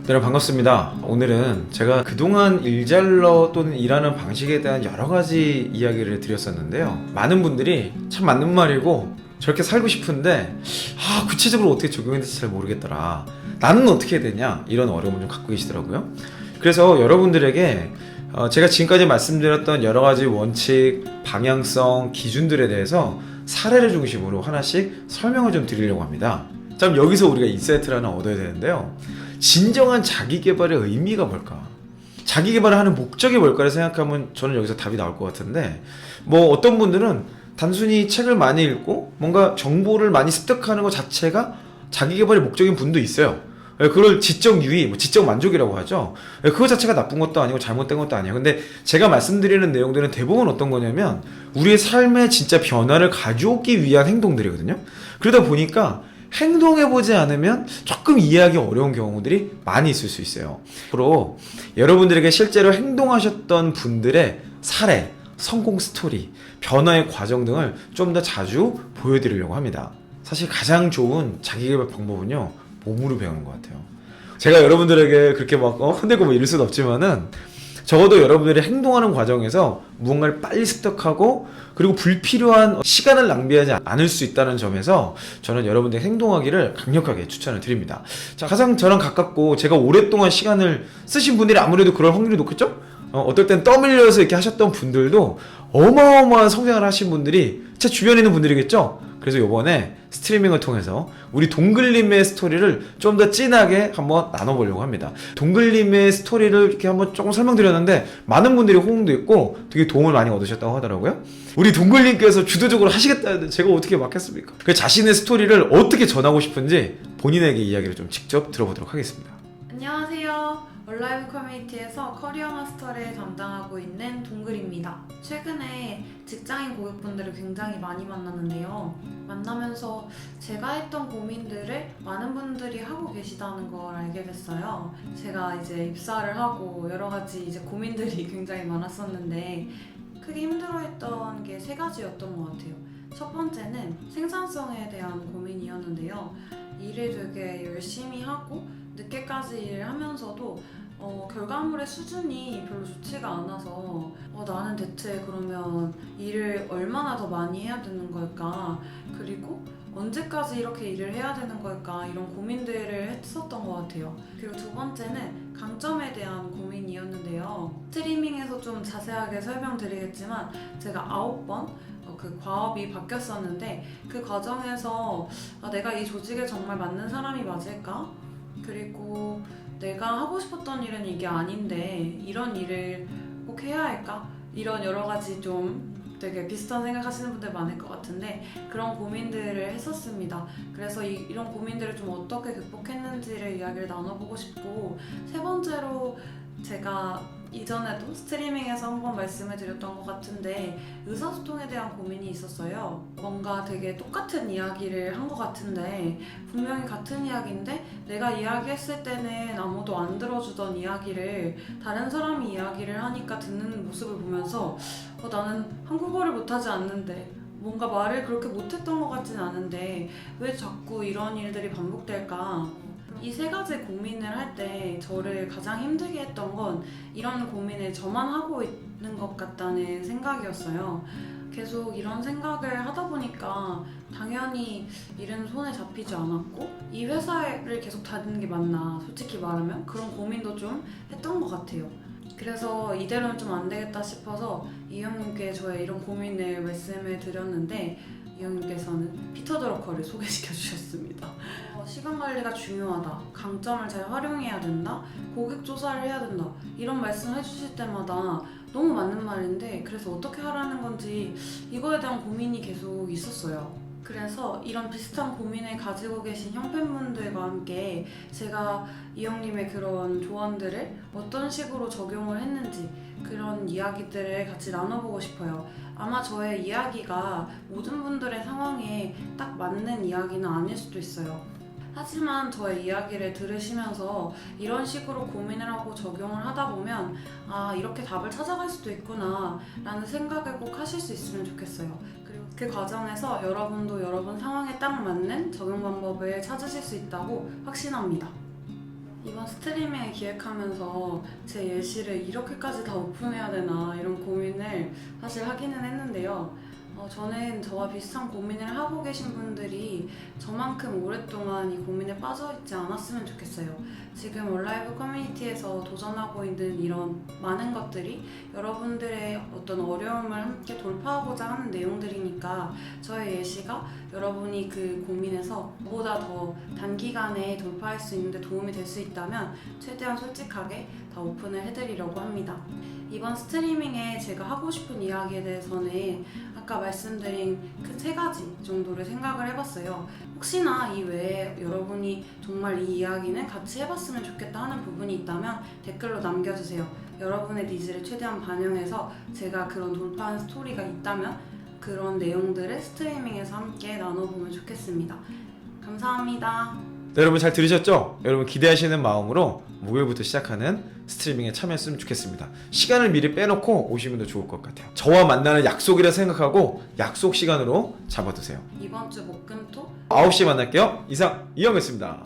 여러분 반갑습니다. 오늘은 제가 그동안 일잘러 또는 일하는 방식에 대한 여러 가지 이야기를 드렸었는데요. 많은 분들이 참 맞는 말이고 저렇게 살고 싶은데 구체적으로 어떻게 적용해야 될지 잘 모르겠더라. 나는 어떻게 해야 되냐? 이런 어려움을 좀 갖고 계시더라고요. 그래서 여러분들에게 제가 지금까지 말씀드렸던 여러 가지 원칙, 방향성, 기준들에 대해서 사례를 중심으로 하나씩 설명을 좀 드리려고 합니다. 자, 그럼 여기서 우리가 인사이트를 하나 얻어야 되는데요. 진정한 자기개발의 의미가 뭘까? 자기개발을 하는 목적이 뭘까를 생각하면 저는 여기서 답이 나올 것 같은데, 어떤 분들은 단순히 책을 많이 읽고 뭔가 정보를 많이 습득하는 것 자체가 자기개발의 목적인 분도 있어요. 그걸 지적 유의, 지적 만족이라고 하죠. 그거 자체가 나쁜 것도 아니고 잘못된 것도 아니에요. 근데 제가 말씀드리는 내용들은 대부분 어떤 거냐면 우리의 삶에 진짜 변화를 가져오기 위한 행동들이거든요. 그러다 보니까 행동해보지 않으면 조금 이해하기 어려운 경우들이 많이 있을 수 있어요. 앞으로 여러분들에게 실제로 행동하셨던 분들의 사례, 성공 스토리, 변화의 과정 등을 좀 더 자주 보여드리려고 합니다. 사실 가장 좋은 자기개발 방법은요, 몸으로 배우는 것 같아요. 제가 여러분들에게 그렇게 혼내고 이럴 수는 없지만은 적어도 여러분들이 행동하는 과정에서 무언가를 빨리 습득하고 그리고 불필요한 시간을 낭비하지 않을 수 있다는 점에서 저는 여러분들이 행동하기를 강력하게 추천을 드립니다. 자, 가장 저랑 가깝고 제가 오랫동안 시간을 쓰신 분들이 아무래도 그럴 확률이 높겠죠? 어떨 땐 떠밀려서 이렇게 하셨던 분들도 어마어마한 성장을 하신 분들이 제 주변에 있는 분들이겠죠? 그래서 이번에 스트리밍을 통해서 우리 동글님의 스토리를 좀 더 진하게 한번 나눠보려고 합니다. 동글님의 스토리를 이렇게 한번 조금 설명드렸는데 많은 분들이 호응도 있고 되게 도움을 많이 얻으셨다고 하더라고요. 우리 동글님께서 주도적으로 하시겠다는데 제가 어떻게 막겠습니까? 그 자신의 스토리를 어떻게 전하고 싶은지 본인에게 이야기를 좀 직접 들어보도록 하겠습니다. 안녕하세요. 얼라이브 커뮤니티에서 커리어 마스터를 담당하고 있는 동글입니다. 최근에 직장인 고객분들을 굉장히 많이 만났는데요. 만나면서 제가 했던 고민들을 많은 분들이 하고 계시다는 걸 알게 됐어요. 제가 이제 입사를 하고 여러 가지 이제 고민들이 굉장히 많았었는데 크게 힘들어했던 게 3가지였던 것 같아요. 첫 번째는 생산성에 대한 고민이었는데요. 일을 되게 열심히 하고 늦게까지 일을 하면서도 결과물의 수준이 별로 좋지가 않아서 나는 대체 그러면 일을 얼마나 더 많이 해야 되는 걸까? 그리고 언제까지 이렇게 일을 해야 되는 걸까? 이런 고민들을 했었던 것 같아요. 그리고 두 번째는 강점에 대한 고민이었는데요. 스트리밍에서 좀 자세하게 설명드리겠지만 제가 9번 그 과업이 바뀌었었는데 그 과정에서 내가 이 조직에 정말 맞는 사람이 맞을까? 그리고 내가 하고 싶었던 일은 이게 아닌데 이런 일을 꼭 해야 할까? 이런 여러 가지 좀 되게 비슷한 생각하시는 분들 많을 것 같은데 그런 고민들을 했었습니다. 그래서 이런 고민들을 좀 어떻게 극복했는지를 이야기를 나눠보고 싶고, 세 번째로 제가 이전에도 스트리밍에서 한번 말씀을 드렸던 것 같은데 의사소통에 대한 고민이 있었어요. 뭔가 되게 똑같은 이야기를 한 것 같은데 분명히 같은 이야기인데 내가 이야기했을 때는 아무도 안 들어주던 이야기를 다른 사람이 이야기를 하니까 듣는 모습을 보면서 나는 한국어를 못하지 않는데 뭔가 말을 그렇게 못했던 것 같진 않은데 왜 자꾸 이런 일들이 반복될까? 이 3가지 고민을 할 때 저를 가장 힘들게 했던 건 이런 고민을 저만 하고 있는 것 같다는 생각이었어요. 계속 이런 생각을 하다 보니까 당연히 일은 손에 잡히지 않았고 이 회사를 계속 다니는 게 맞나, 솔직히 말하면 그런 고민도 좀 했던 것 같아요. 그래서 이대로는 좀 안 되겠다 싶어서 이 형님께 저의 이런 고민을 말씀을 드렸는데 이 형님께서는 피터 드러커를 소개시켜 주셨습니다. 시간 관리가 중요하다, 강점을 잘 활용해야 된다, 고객 조사를 해야 된다, 이런 말씀을 해주실 때마다 너무 맞는 말인데 그래서 어떻게 하라는 건지 이거에 대한 고민이 계속 있었어요. 그래서 이런 비슷한 고민을 가지고 계신 형팬분들과 함께 제가 이 형님의 그런 조언들을 어떤 식으로 적용을 했는지 그런 이야기들을 같이 나눠보고 싶어요. 아마 저의 이야기가 모든 분들의 상황에 딱 맞는 이야기는 아닐 수도 있어요. 하지만 저의 이야기를 들으시면서 이런 식으로 고민을 하고 적용을 하다 보면 이렇게 답을 찾아갈 수도 있구나 라는 생각을 꼭 하실 수 있으면 좋겠어요. 그리고 그 과정에서 여러분도 여러분 상황에 딱 맞는 적용 방법을 찾으실 수 있다고 확신합니다. 이번 스트리밍을 기획하면서 제 예시를 이렇게까지 다 오픈해야 되나 이런 고민을 사실 하기는 했는데요. 저는 저와 비슷한 고민을 하고 계신 분들이 저만큼 오랫동안 이 고민에 빠져있지 않았으면 좋겠어요. 지금 얼라이브 커뮤니티에서 도전하고 있는 이런 많은 것들이 여러분들의 어떤 어려움을 함께 돌파하고자 하는 내용들이니까 저의 예시가 여러분이 그 고민에서 보다 더 단기간에 돌파할 수 있는데 도움이 될 수 있다면 최대한 솔직하게 다 오픈을 해드리려고 합니다. 이번 스트리밍에 제가 하고 싶은 이야기에 대해서는 아까 말씀드린 그 3가지 정도를 생각을 해봤어요. 혹시나 이 외에 여러분이 정말 이 이야기는 같이 해봤으면 좋겠다 하는 부분이 있다면 댓글로 남겨주세요. 여러분의 니즈를 최대한 반영해서 제가 그런 돌파한 스토리가 있다면 그런 내용들을 스트리밍에서 함께 나눠보면 좋겠습니다. 감사합니다. 네, 여러분 잘 들으셨죠? 여러분 기대하시는 마음으로 목요일부터 시작하는 스트리밍에 참여했으면 좋겠습니다. 시간을 미리 빼놓고 오시면 더 좋을 것 같아요. 저와 만나는 약속이라 생각하고 약속 시간으로 잡아두세요. 이번 주 목금토 9시에 만날게요. 이상 이영이었습니다.